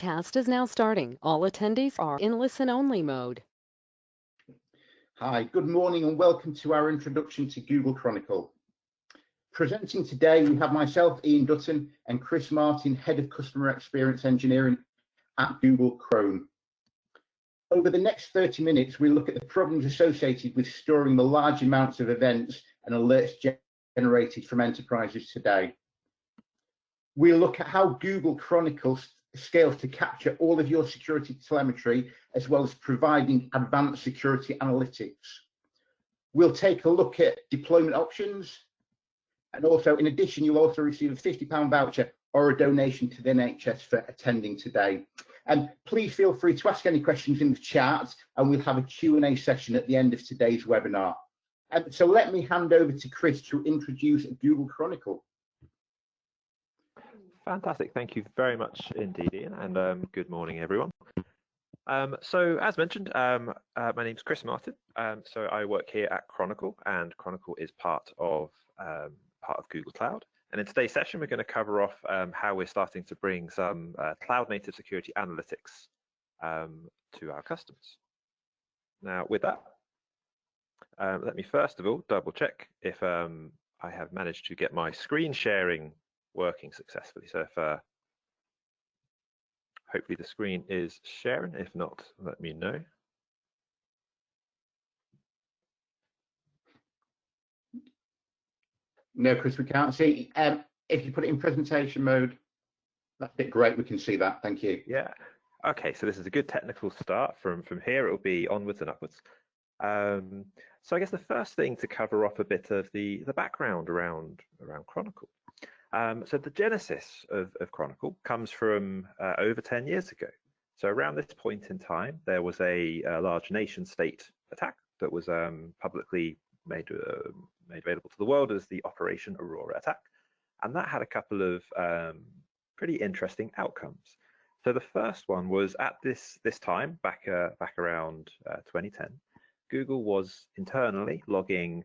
broadcast is now starting. All attendees are in listen-only mode. Hi, good morning and welcome to our introduction to Google Chronicle. Presenting today, we have myself, Ian Dutton, and Chris Martin, Head of Customer Experience Engineering at Google Chrome. Over the next 30 minutes, we'll look at the problems associated with storing the large amounts of events and alerts generated from enterprises today. We'll look at how Google Chronicle scales to capture all of your security telemetry, as well as providing advanced security analytics. We'll take a look at deployment options, and also, in addition, you'll also receive a £50 voucher or a donation to the NHS for attending today. And please feel free to ask any questions in the chat, and we'll have a Q&A session at the end of today's webinar. So let me hand over to Chris to introduce Google Chronicle. Fantastic. Thank you very much indeed, Ian, and good morning, everyone. So as mentioned, my name's Chris Martin. So I work here at Chronicle, and Chronicle is part of Google Cloud. And in today's session, we're going to cover off how we're starting to bring some cloud-native security analytics to our customers. Now, with that, let me first of all double check if I have managed to get my screen sharing working successfully. So if hopefully the screen is sharing. If not, let me know. No, Chris, we can't see. If you put it in presentation mode, that's it. Great, we can see that. Thank you. Yeah. Okay, so this is a good technical start. From here, it will be onwards and upwards. So I guess the first thing to cover off a bit of the background around Chronicle. So the genesis of Chronicle comes from over 10 years ago. So around this point in time, there was a large nation-state attack that was publicly made available to the world as the Operation Aurora attack, and that had a couple of pretty interesting outcomes. So the first one was at this time back around 2010, Google was internally logging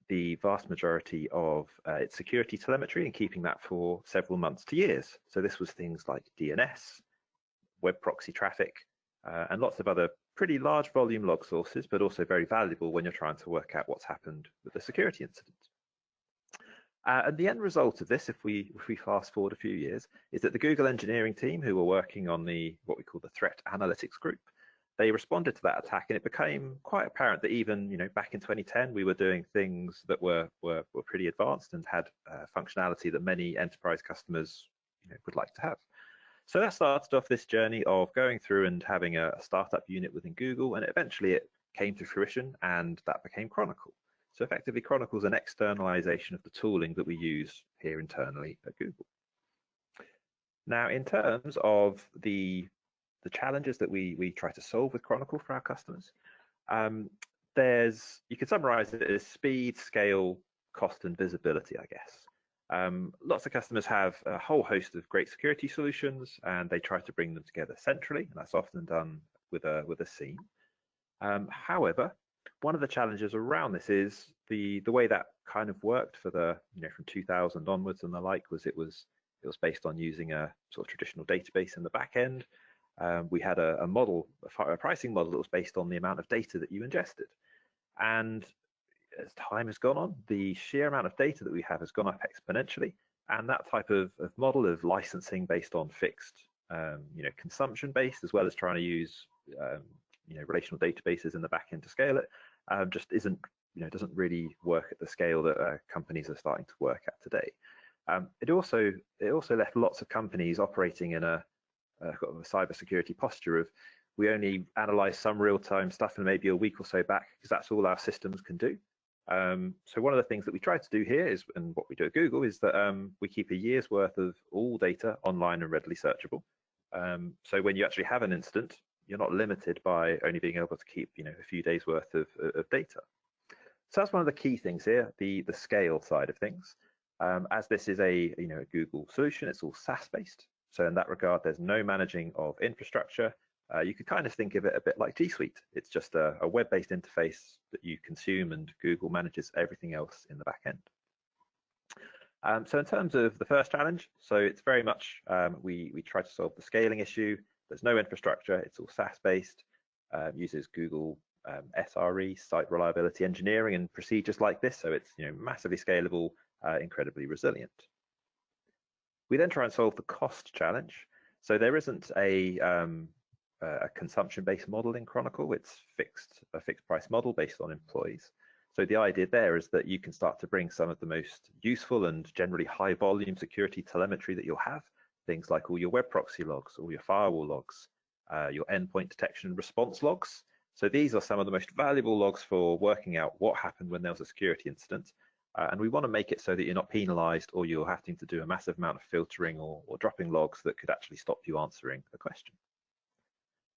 the vast majority of its security telemetry and keeping that for several months to years. So this was things like DNS, web proxy traffic, and lots of other pretty large volume log sources, but also very valuable when you're trying to work out what's happened with the security incident. And the end result of this, if we fast forward a few years, is that the Google engineering team, who were working on what we call the threat analytics group, they responded to that attack, and it became quite apparent that even back in 2010 we were doing things that were pretty advanced and had functionality that many enterprise customers would like to have. So that started off this journey of going through and having a startup unit within Google, and eventually it came to fruition, and that became Chronicle. So effectively, Chronicle is an externalization of the tooling that we use here internally at Google. Now, in terms of the challenges that we try to solve with Chronicle for our customers, you can summarize it as speed, scale, cost, and visibility, I guess. Lots of customers have a whole host of great security solutions, and they try to bring them together centrally, and that's often done with a SIEM. However, one of the challenges around this is the way that kind of worked for from 2000 onwards and the like was it was based on using a sort of traditional database in the back end. We had a pricing model that was based on the amount of data that you ingested. And as time has gone on, the sheer amount of data that we have has gone up exponentially. And that type of model of licensing based on fixed, consumption based, as well as trying to use, relational databases in the back end to scale it, just doesn't really work at the scale that companies are starting to work at today. It also left lots of companies operating in a cybersecurity posture of we only analyze some real-time stuff and maybe a week or so back because that's all our systems can do. So one of the things that we try to do here is, and what we do at Google, is that we keep a year's worth of all data online and readily searchable. So when you actually have an incident, you're not limited by only being able to keep a few days worth of data. So that's one of the key things here, the scale side of things. As this is a Google solution, it's all SaaS based. So in that regard, there's no managing of infrastructure. You could kind of think of it a bit like G Suite. It's just a web-based interface that you consume, and Google manages everything else in the back end. So in terms of the first challenge, so it's very much we try to solve the scaling issue. There's no infrastructure. It's all SaaS based. Uses Google SRE, site reliability engineering, and procedures like this. So it's massively scalable, incredibly resilient. We then try and solve the cost challenge. So there isn't a consumption-based model in Chronicle. It's a fixed price model based on employees. So the idea there is that you can start to bring some of the most useful and generally high volume security telemetry that you'll have, things like all your web proxy logs, all your firewall logs, your endpoint detection and response logs. So these are some of the most valuable logs for working out what happened when there was a security incident. And we want to make it so that you're not penalized or you're having to do a massive amount of filtering or dropping logs that could actually stop you answering a question.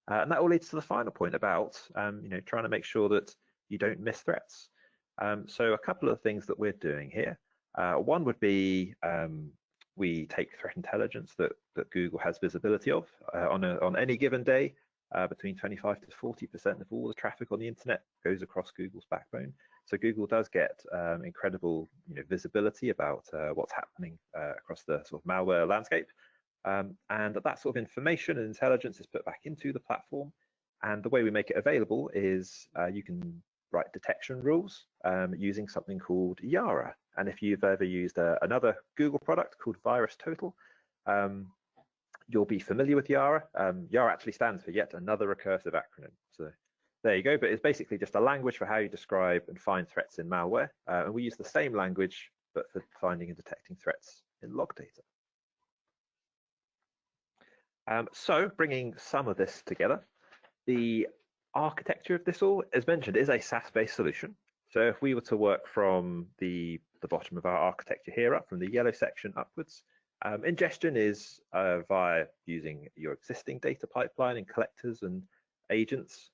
And that all leads to the final point about trying to make sure that you don't miss threats. So a couple of things that we're doing here. One would be we take threat intelligence that Google has visibility of on any given day. Between 25 to 40% of all the traffic on the internet goes across Google's backbone. So Google does get incredible visibility about what's happening across the sort of malware landscape. And that sort of information and intelligence is put back into the platform. And the way we make it available is you can write detection rules using something called Yara. And if you've ever used another Google product called VirusTotal, you'll be familiar with Yara. Yara actually stands for yet another recursive acronym. So there you go, but it's basically just a language for how you describe and find threats in malware. And we use the same language, but for finding and detecting threats in log data. So bringing some of this together, the architecture of this all, as mentioned, is a SaaS-based solution. So if we were to work from the bottom of our architecture here up, from the yellow section upwards, ingestion is via using your existing data pipeline and collectors and agents.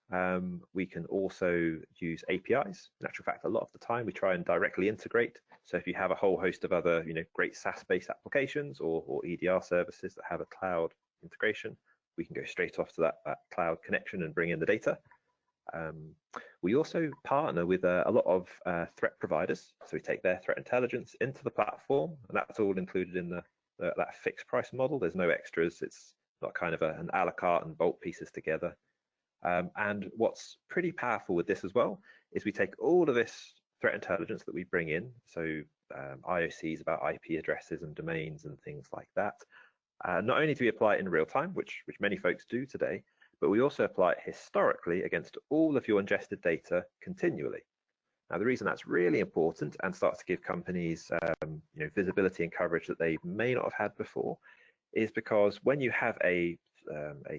We can also use APIs. In actual fact, a lot of the time we try and directly integrate. So if you have a whole host of other great SaaS-based applications or EDR services that have a cloud integration, we can go straight off to that cloud connection and bring in the data. We also partner with a lot of threat providers. So we take their threat intelligence into the platform, and that's all included in that fixed price model. There's no extras. It's not kind of an a la carte and bolt pieces together. And what's pretty powerful with this as well is we take all of this threat intelligence that we bring in, so IOCs about IP addresses and domains and things like that. Not only do we apply it in real time, which many folks do today, but we also apply it historically against all of your ingested data continually. Now, the reason that's really important and starts to give companies visibility and coverage that they may not have had before is because when you have a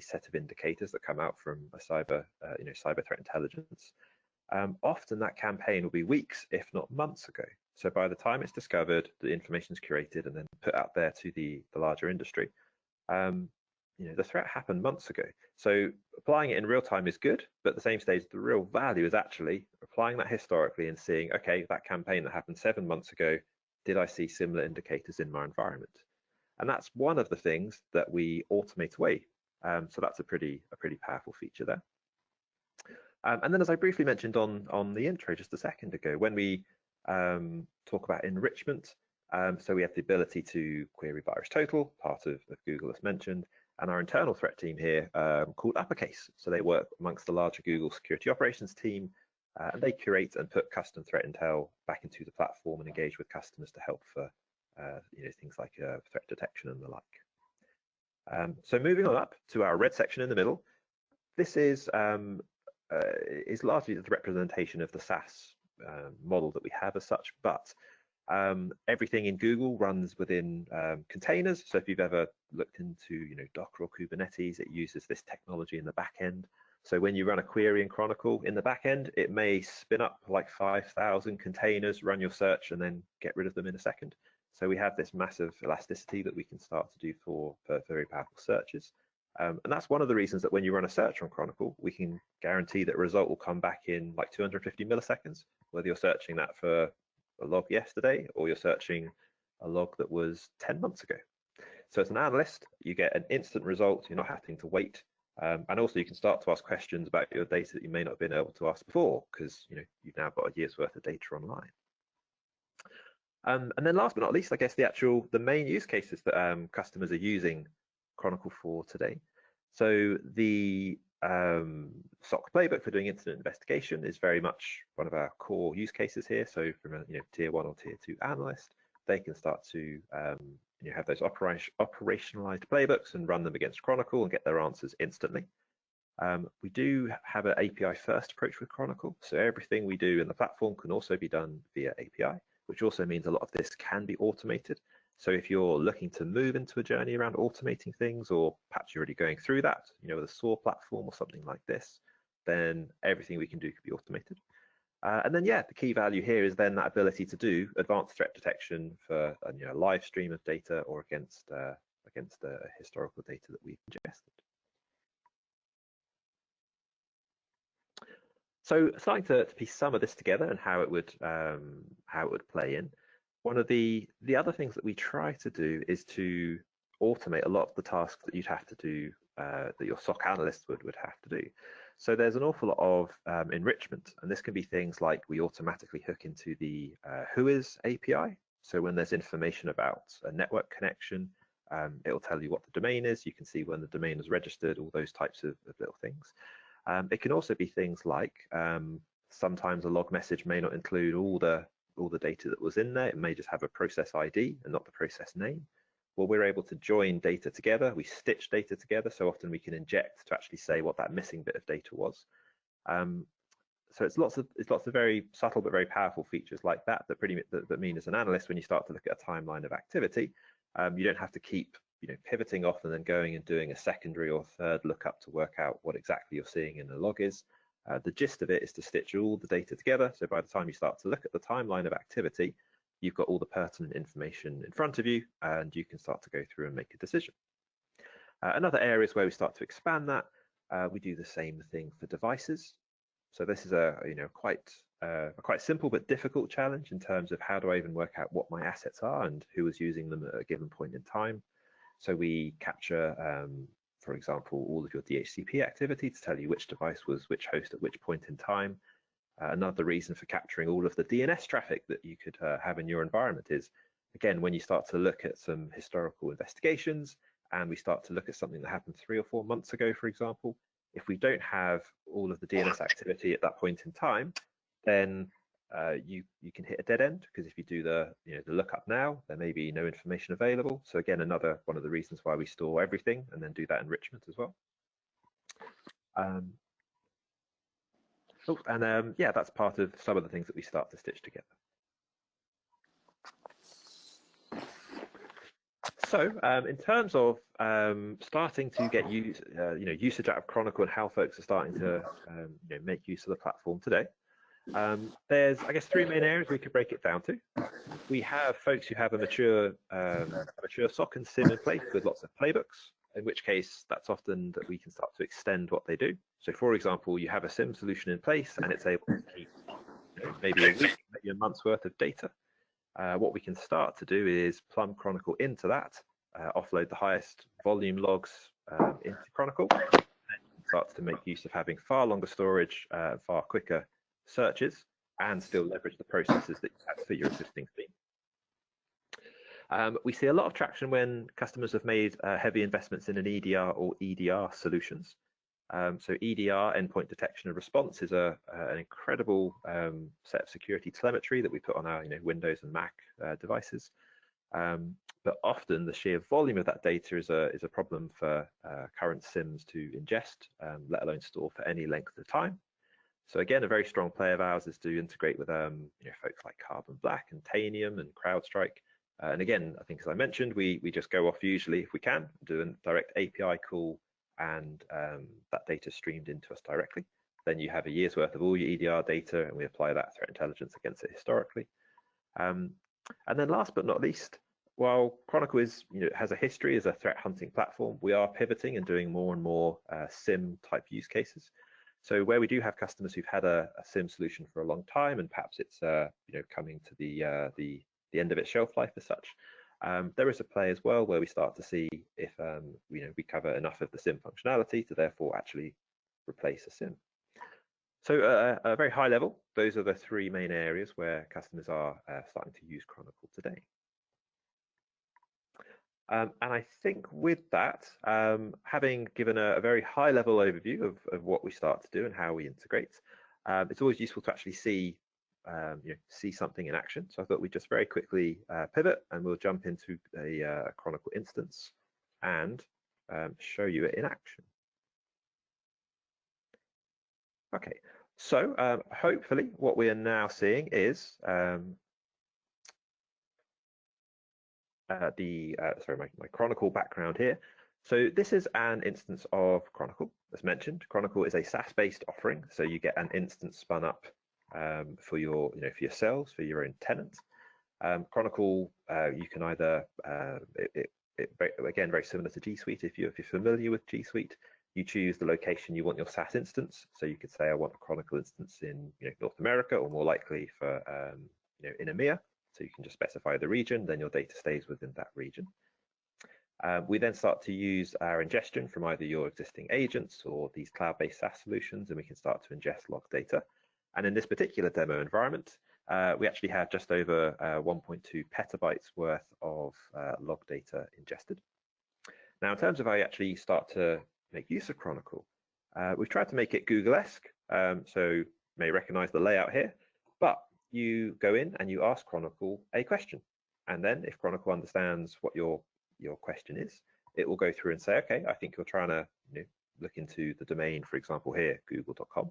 set of indicators that come out from a cyber threat intelligence, often that campaign will be weeks, if not months ago. So by the time it's discovered, the information is curated and then put out there to the larger industry. The threat happened months ago. So applying it in real time is good, but at the same stage, the real value is actually applying that historically and seeing, okay, that campaign that happened 7 months ago, did I see similar indicators in my environment? And that's one of the things that we automate away. So that's a pretty powerful feature there. And then, as I briefly mentioned on the intro just a second ago, when we talk about enrichment, so we have the ability to query VirusTotal, part of Google as mentioned, and our internal threat team here called Uppercase. So they work amongst the larger Google security operations team, and they curate and put custom threat intel back into the platform and engage with customers to help for things like threat detection and the like. So moving on up to our red section in the middle, this is largely the representation of the SaaS model that we have as such, but everything in Google runs within containers. So if you've ever looked into Docker or Kubernetes, it uses this technology in the back end. So when you run a query in Chronicle in the back end, it may spin up like 5,000 containers, run your search, and then get rid of them in a second. So we have this massive elasticity that we can start to do for very powerful searches. And that's one of the reasons that when you run a search on Chronicle, we can guarantee that a result will come back in like 250 milliseconds, whether you're searching that for a log yesterday or you're searching a log that was 10 months ago. So as an analyst, you get an instant result. You're not having to wait. And also you can start to ask questions about your data that you may not have been able to ask before because you've now got a year's worth of data online. And then last but not least, I guess the main use cases that customers are using Chronicle for today. So the SOC playbook for doing incident investigation is very much one of our core use cases here. So from a tier 1 or tier 2 analyst, they can start to have those operationalized playbooks and run them against Chronicle and get their answers instantly. We do have an API first approach with Chronicle. So everything we do in the platform can also be done via API, which also means a lot of this can be automated. So if you're looking to move into a journey around automating things, or perhaps you're already going through that, with a SOAR platform or something like this, then everything we can do can be automated. And then, the key value here is then that ability to do advanced threat detection for a live stream of data or against historical data that we've ingested. So starting to piece some of this together and how it would play in. One of the other things that we try to do is to automate a lot of the tasks that you'd have to do, that your SOC analyst would have to do. So there's an awful lot of enrichment, and this can be things like we automatically hook into the Whois API. So when there's information about a network connection, it will tell you what the domain is. You can see when the domain is registered, all those types of little things. It can also be things like sometimes a log message may not include all the data that was in there. It may just have a process ID and not the process name. Well, we're able to join data together. We stitch data together, so often we can inject to actually say what that missing bit of data was. So it's lots of very subtle but very powerful features like that that mean as an analyst, when you start to look at a timeline of activity, you don't have to keep pivoting off and then going and doing a secondary or third lookup to work out what exactly you're seeing in the log is. The gist of it is to stitch all the data together. So by the time you start to look at the timeline of activity, you've got all the pertinent information in front of you, and you can start to go through and make a decision. Another areas where we start to expand that, we do the same thing for devices. So this is a quite simple but difficult challenge in terms of how do I even work out what my assets are and who is using them at a given point in time. So we capture, for example, all of your DHCP activity to tell you which device was which host at which point in time. Another reason for capturing all of the DNS traffic that you could have in your environment is, again, when you start to look at some historical investigations and we start to look at something that happened 3 or 4 months ago, for example, if we don't have all of the DNS activity at that point in time, then you can hit a dead end, because if you do the lookup now, there may be no information available. So again, another one of the reasons why we store everything and then do that enrichment as well. That's part of some of the things that we start to stitch together. So in terms of starting to get usage out of Chronicle and how folks are starting to make use of the platform today, there's, I guess, 3 main areas we could break it down to. We have folks who have a mature SOC and SIM in place with lots of playbooks, in which case that's often that we can start to extend what they do. So for example, you have a SIM solution in place and it's able to keep maybe a week, maybe a month's worth of data. What we can start to do is plumb Chronicle into that, offload the highest volume logs into Chronicle, and start to make use of having far longer storage, far quicker searches, and still leverage the processes that you have for your existing theme. We see a lot of traction when customers have made heavy investments in an EDR or EDR solutions. So EDR, endpoint detection and response, is an incredible set of security telemetry that we put on our Windows and Mac devices. But often the sheer volume of that data is a problem for current SIMs to ingest, let alone store for any length of time. So again, a very strong play of ours is to integrate with folks like Carbon Black and Tanium and CrowdStrike. And again, I think as I mentioned, we just go off usually, if we can, do a direct API call, and that data streamed into us directly. Then you have a year's worth of all your EDR data, and we apply that threat intelligence against it historically. And then last but not least, while Chronicle has a history as a threat hunting platform, we are pivoting and doing more and more SIM type use cases. So where we do have customers who've had a SIM solution for a long time, and perhaps it's coming to the end of its shelf life as such, there is a play as well where we start to see if we cover enough of the SIM functionality to therefore actually replace a SIM. So at a very high level, those are the three main areas where customers are starting to use Chronicle today. And I think with that, having given a very high level overview of what we start to do and how we integrate, it's always useful to actually see see something in action. So I thought we'd just very quickly pivot, and we'll jump into a Chronicle instance and show you it in action. Okay, so hopefully what we are now seeing is sorry, my Chronicle background here. So this is an instance of Chronicle, as mentioned. Chronicle is a SaaS-based offering, so you get an instance spun up for your, for yourselves, for your own tenant. Chronicle, you can either, again, very similar to G Suite. If you're familiar with G Suite, you choose the location you want your SaaS instance. So you could say, I want a Chronicle instance in North America, or more likely for in EMEA. So you can just specify the region, then your data stays within that region. We then start to use our ingestion from either your existing agents or these cloud-based SaaS solutions, and we can start to ingest log data. And in this particular demo environment, we actually have just over 1.2 petabytes worth of log data ingested. Now, in terms of how you actually start to make use of Chronicle, we've tried to make it Google-esque, so you may recognize the layout here, but you go in and you ask Chronicle a question. And then if Chronicle understands what your question is, it will go through and say, okay, I think you're trying to look into the domain, for example, here, google.com.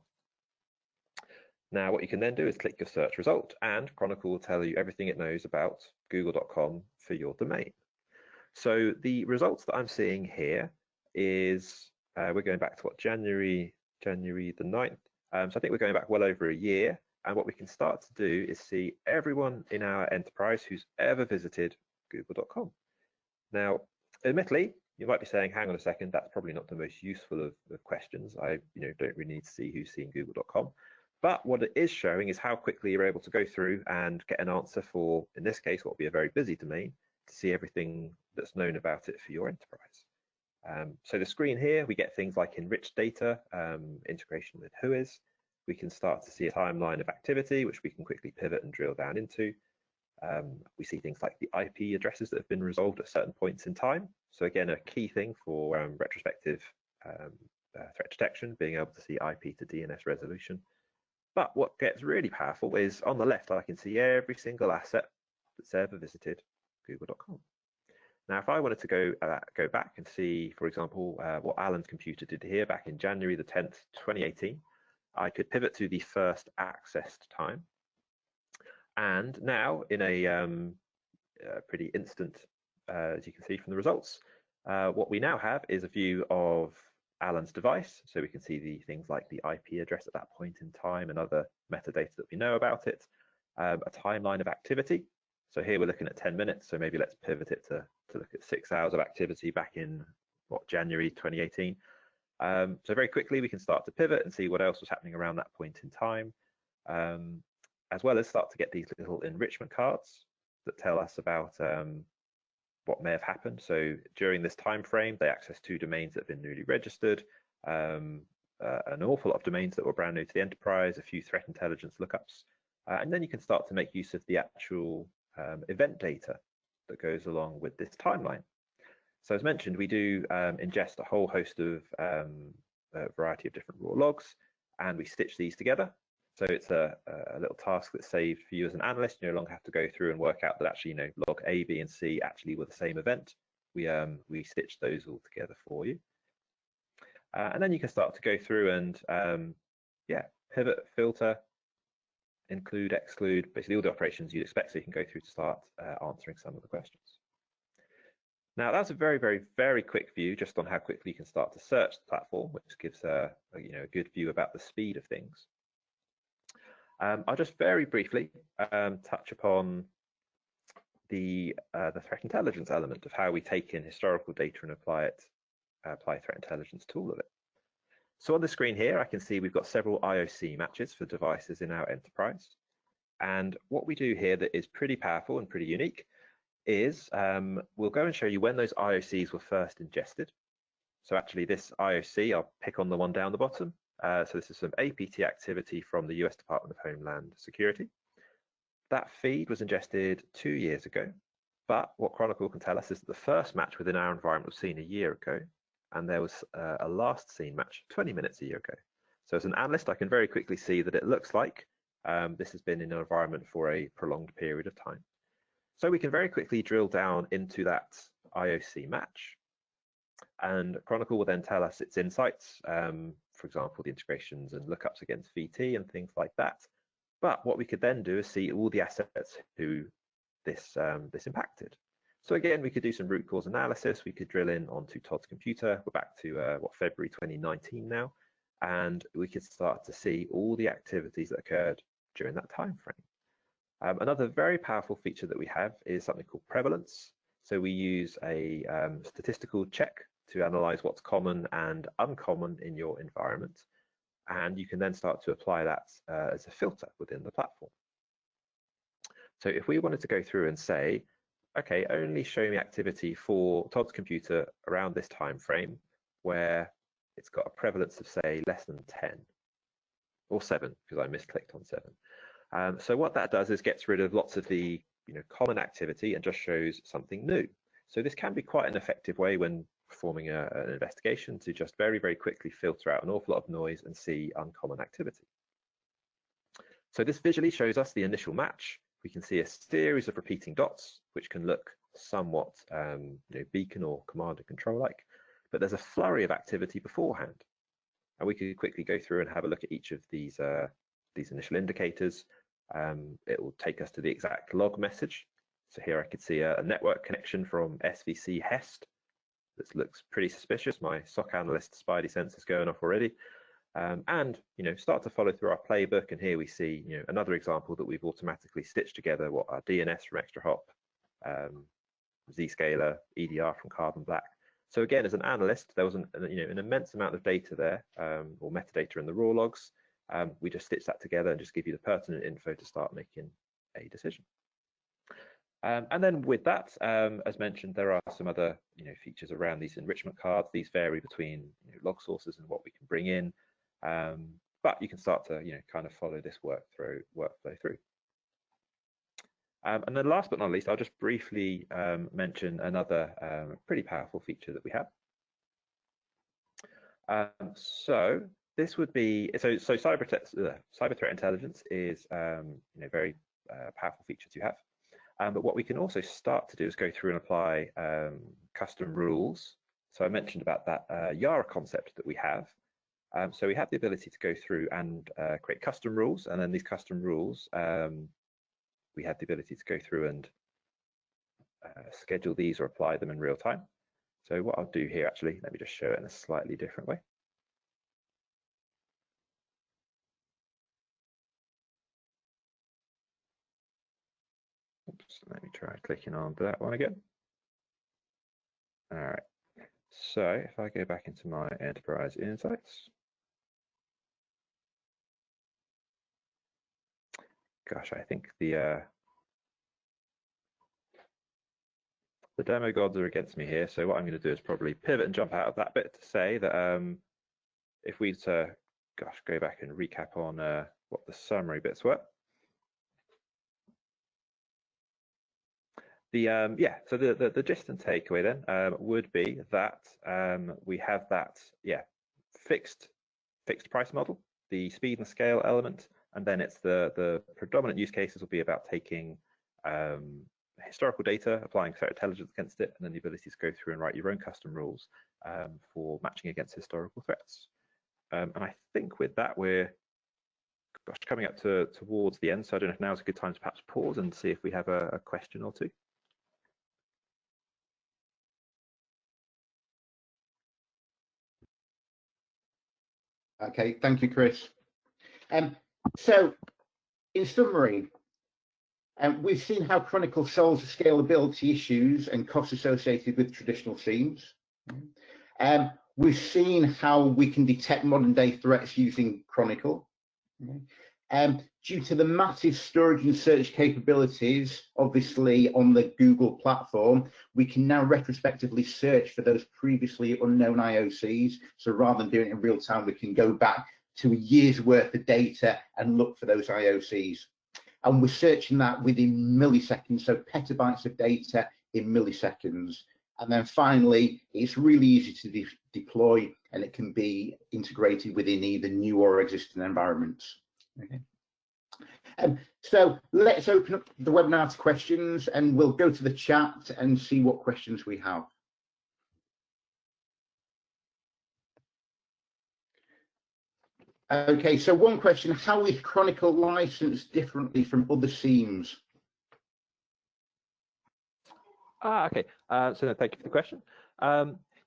Now, what you can then do is click your search result, and Chronicle will tell you everything it knows about google.com for your domain. So the results that I'm seeing here is, we're going back to what, January the 9th. So I think we're going back well over a year. And what we can start to do is see everyone in our enterprise who's ever visited google.com. Now, admittedly, you might be saying, hang on a second, that's probably not the most useful of questions. I don't really need to see who's seen google.com. But what it is showing is how quickly you're able to go through and get an answer for, in this case, what will be a very busy domain, to see everything that's known about it for your enterprise. So the screen here, we get things like enriched data, integration with Whois. We can start to see a timeline of activity, which we can quickly pivot and drill down into. We see things like the IP addresses that have been resolved at certain points in time. So again, a key thing for retrospective threat detection, being able to see IP to DNS resolution. But what gets really powerful is on the left, I can see every single asset that's ever visited google.com. Now, if I wanted to go back and see, for example, what Alan's computer did here back in January the 10th, 2018, I could pivot to the first accessed time. And now in a pretty instant, as you can see from the results, what we now have is a view of Alan's device. So we can see the things like the IP address at that point in time and other metadata that we know about it, a timeline of activity. So here we're looking at 10 minutes. So maybe let's pivot it to look at 6 hours of activity back in January 2018. So very quickly we can start to pivot and see what else was happening around that point in time, as well as start to get these little enrichment cards that tell us about what may have happened. So during this time frame, they accessed 2 domains that have been newly registered, an awful lot of domains that were brand new to the enterprise, a few threat intelligence lookups, and then you can start to make use of the actual event data that goes along with this timeline. So as mentioned, we do ingest a whole host of a variety of different raw logs, and we stitch these together. So it's a little task that's saved for you as an analyst. You no longer have to go through and work out that actually, log A, B, and C actually were the same event. We stitch those all together for you. And then you can start to go through and pivot, filter, include, exclude, basically all the operations you'd expect, so you can go through to start answering some of the questions. Now that's a very, very, very quick view just on how quickly you can start to search the platform, which gives a good view about the speed of things. I'll just very briefly touch upon the threat intelligence element of how we take in historical data and apply threat intelligence to all of it. So on the screen here, I can see we've got several IOC matches for devices in our enterprise. And what we do here that is pretty powerful and pretty unique is we'll go and show you when those IOCs were first ingested. So actually this IOC, I'll pick on the one down the bottom. So this is some APT activity from the US Department of Homeland Security. That feed was ingested 2 years ago, but what Chronicle can tell us is that the first match within our environment was seen a year ago, and there was a last seen match 20 minutes a year ago. So as an analyst, I can very quickly see that it looks like this has been in an environment for a prolonged period of time. So we can very quickly drill down into that IOC match, and Chronicle will then tell us its insights, for example, the integrations and lookups against VT and things like that. But what we could then do is see all the assets who this impacted. So again, we could do some root cause analysis. We could drill in onto Todd's computer. We're back to February 2019 now, and we could start to see all the activities that occurred during that time frame. Another very powerful feature that we have is something called prevalence. So we use a statistical check to analyze what's common and uncommon in your environment. And you can then start to apply that as a filter within the platform. So if we wanted to go through and say, okay, only show me activity for Todd's computer around this time frame where it's got a prevalence of, say, less than 10 or 7, because I misclicked on 7. So what that does is gets rid of lots of the common activity and just shows something new. So this can be quite an effective way when performing an investigation to just very, very quickly filter out an awful lot of noise and see uncommon activity. So this visually shows us the initial match. We can see a series of repeating dots, which can look somewhat beacon or command and control like, but there's a flurry of activity beforehand. And we could quickly go through and have a look at each of these initial indicators. It will take us to the exact log message. So here I could see a network connection from SVC HEST. This looks pretty suspicious. My SOC analyst spidey sense is going off already. And start to follow through our playbook, and here we see another example that we've automatically stitched together what our DNS from ExtraHop, Zscaler, EDR from Carbon Black. So again, as an analyst, there was an immense amount of data there, or metadata in the raw logs. We just stitch that together and just give you the pertinent info to start making a decision. And then with that, as mentioned, there are some other features around these enrichment cards. These vary between log sources and what we can bring in, but you can start to kind of follow this workflow through. And then last but not least, I'll just briefly mention another pretty powerful feature that we have. So this would be so cyber threat intelligence is very powerful feature to have. But what we can also start to do is go through and apply custom rules. So I mentioned about that Yara concept that we have. So we have the ability to go through and create custom rules, and then these custom rules, we have the ability to go through and schedule these or apply them in real time. So what I'll do here, actually, let me just show it in a slightly different way. Oops, let me try clicking on that one again. All right, so if I go back into my enterprise insights, gosh, I think the demo gods are against me here. So what I'm going to do is probably pivot and jump out of that bit to say that if we go back and recap on what the summary bits were. So the gist and takeaway then would be that we have that fixed price model, the speed and scale element, and then it's the predominant use cases will be about taking historical data, applying threat intelligence against it, and then the ability to go through and write your own custom rules for matching against historical threats. And I think with that we're coming up towards the end, so I don't know if now's a good time to perhaps pause and see if we have a question or two. Okay, thank you, Chris. So, in summary, we've seen how Chronicle solves the scalability issues and costs associated with traditional SIEMs. We've seen how we can detect modern-day threats using Chronicle. Due to the massive storage and search capabilities, obviously on the Google platform, we can now retrospectively search for those previously unknown IOCs. So rather than doing it in real time, we can go back to a year's worth of data and look for those IOCs. And we're searching that within milliseconds, so petabytes of data in milliseconds. And then finally, it's really easy to deploy, and it can be integrated within either new or existing environments. Okay. So let's open up the webinar to questions, and we'll go to the chat and see what questions we have. Okay, so one question: how is Chronicle licensed differently from other SIEMs? Okay. So no, thank you for the question.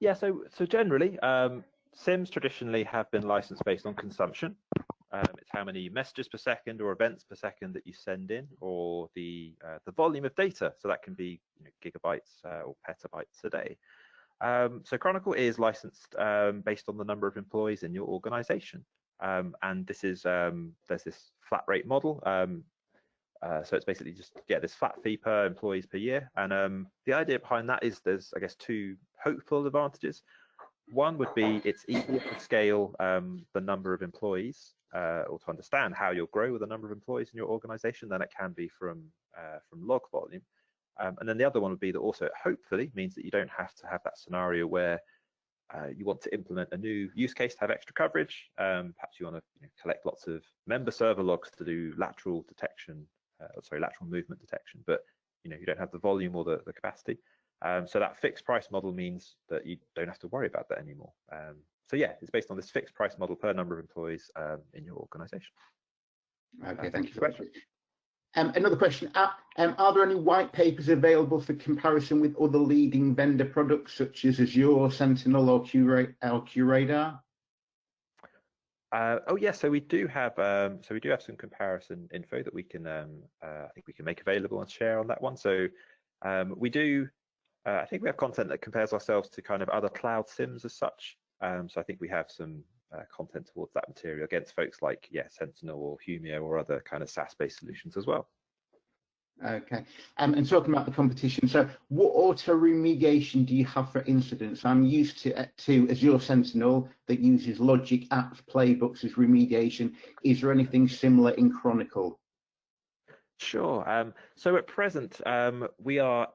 Yeah, so generally, SIEMs traditionally have been licensed based on consumption. It's how many messages per second or events per second that you send in, or the volume of data. So that can be gigabytes or petabytes a day. So Chronicle is licensed based on the number of employees in your organization. And this is there's this flat rate model. So it's basically just this flat fee per employees per year. And the idea behind that is there's, I guess, two hopeful advantages. One would be it's easier to scale the number of employees or to understand how you'll grow with the number of employees in your organization than it can be from log volume. And then the other one would be that also it hopefully means that you don't have to have that scenario where you want to implement a new use case to have extra coverage. Perhaps you want to collect lots of member server logs to do lateral detection, lateral movement detection, but you don't have the volume or the capacity. So that fixed price model means that you don't have to worry about that anymore. So yeah, it's based on this fixed price model per number of employees in your organization. Okay, thank you for that. Another question, are there any white papers available for comparison with other leading vendor products such as Azure, Sentinel or QRadar? Oh yes, so we do have some comparison info that we can I think we can make available and share on that one. So we do I think we have content that compares ourselves to kind of other cloud SIEMs as such. So I think we have some content towards that material against folks like Sentinel or Humio or other kind of SaaS-based solutions as well. Okay, and talking about the competition, so what auto remediation do you have for incidents? I'm used to Azure Sentinel that uses logic apps playbooks as remediation. Is there anything similar in Chronicle? Sure. So at present, we are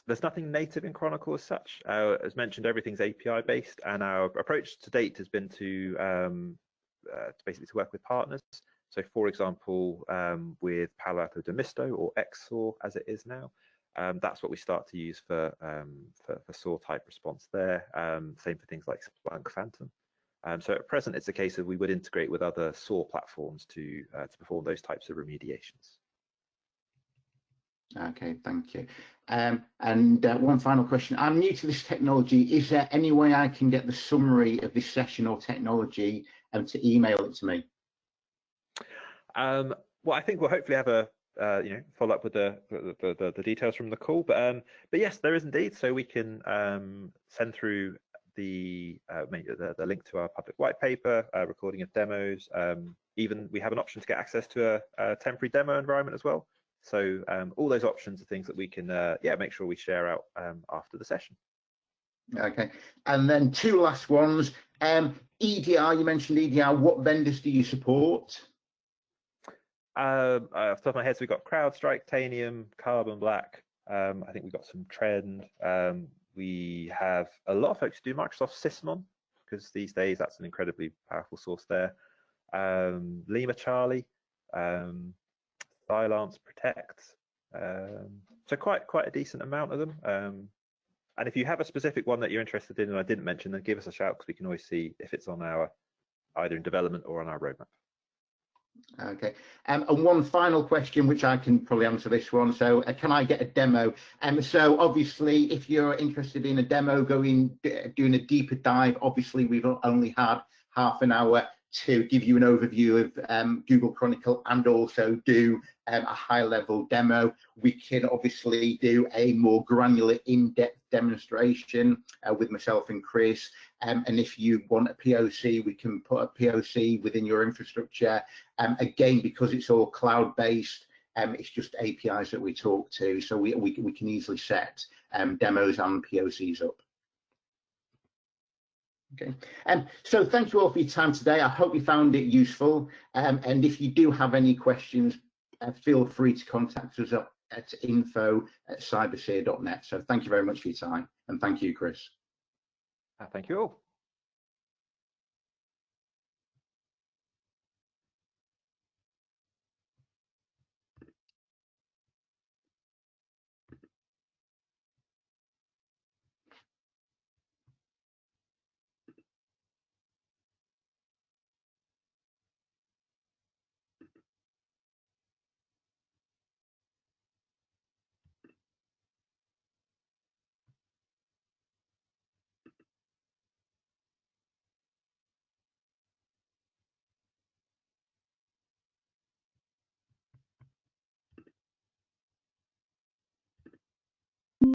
there's nothing native in Chronicle as such. As mentioned, everything's API based, and our approach to date has been to basically to work with partners. So, for example, with Palo Alto Demisto or XSOAR as it is now, that's what we start to use for SOAR type response there. Same for things like Splunk Phantom. So at present, it's a case of we would integrate with other SOAR platforms to perform those types of remediations. Okay, thank you. And one final question. I'm new to this technology. Is there any way I can get the summary of this session or technology and to email it to me? Well, I think we'll hopefully have a follow up with the details from the call. But yes, there is indeed. So we can send through the link to our public white paper, recording of demos. Even we have an option to get access to a temporary demo environment as well. So all those options are things that we can make sure we share out after the session. Okay, and then two last ones. EDR, you mentioned EDR. What vendors do you support? Off the top of my head, so we've got CrowdStrike, Tanium, Carbon Black. I think we've got some Trend. We have a lot of folks who do Microsoft Sysmon, because these days that's an incredibly powerful source there. Lima Charlie, Silence Protect. So quite a decent amount of them. And if you have a specific one that you're interested in and I didn't mention, then give us a shout, because we can always see if it's on our either in development or on our roadmap. Okay, and one final question, which I can probably answer this one. So can I get a demo? So obviously, if you're interested in a demo, doing a deeper dive, obviously we've only had half an hour to give you an overview of Google Chronicle and also do a high-level demo. We can obviously do a more granular, in-depth demonstration with myself and Chris. And if you want a POC, we can put a POC within your infrastructure. Again, because it's all cloud-based, it's just APIs that we talk to, so we can easily set demos and POCs up. Okay, so thank you all for your time today. I hope you found it useful, and if you do have any questions, feel free to contact us at info@cyberseer.net. So thank you very much for your time, and thank you, Chris. Thank you all.